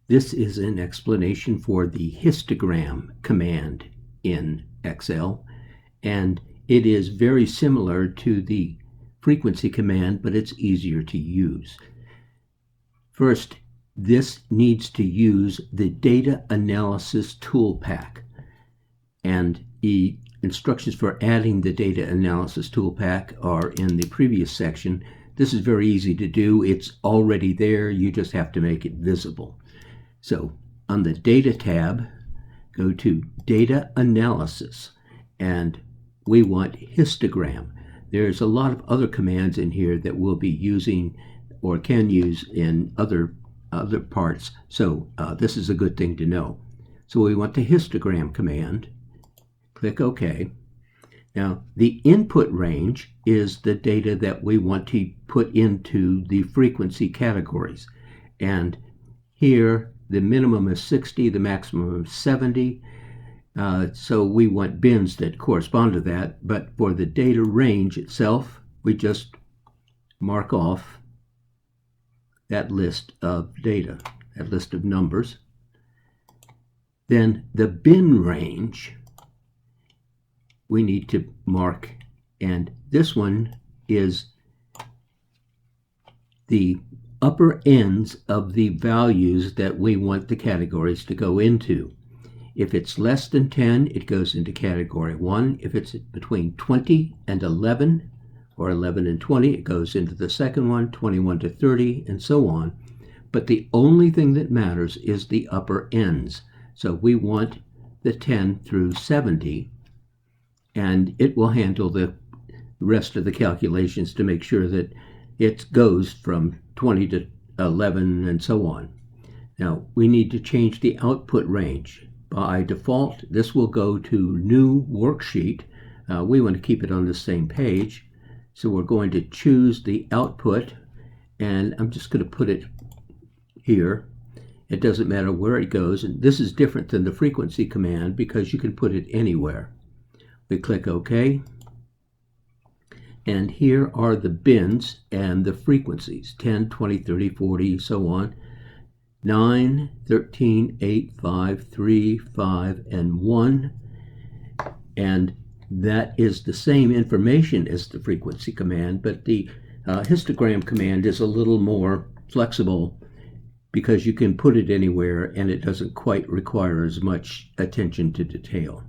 This is an explanation for the histogram command in Excel, and it is very similar to the frequency command, but it's easier to use. First, this needs to use the data analysis tool pack, and the instructions for adding the data analysis tool pack are in the previous section. This is very easy to do. It's already there. You just have to make it visible. So on the Data tab, go to Data Analysis, and we want histogram. There's a lot of other commands in here that we'll be using or can use in other parts. So this is a good thing to know. So we want the histogram command. Click OK. Now, the input range is the data that we want to put into the frequency categories. And here, the minimum is 60, the maximum is 70. So we want bins that correspond to that. But for the data range itself, we just mark off that list of data, that list of numbers. Then the bin range, we need to mark, and this one is the upper ends of the values that we want the categories to go into. If it's less than 10, it goes into category 1. If it's between 20 and 11, or 11 and 20, it goes into the second one, 21 to 30, and so on. But the only thing that matters is the upper ends. So we want the 10 through 70, and it will handle the rest of the calculations to make sure that it goes from 20 to 11 and so on. Now, we need to change the output range. By default, this will go to New Worksheet. We want to keep it on the same page. So we're going to choose the output, and I'm just going to put it here. It doesn't matter where it goes, and this is different than the frequency command because you can put it anywhere. We click OK, and here are the bins and the frequencies, 10, 20, 30, 40, so on. 9, 13, 8, 5, 3, 5, and 1. And that is the same information as the frequency command, but the histogram command is a little more flexible because you can put it anywhere and it doesn't quite require as much attention to detail.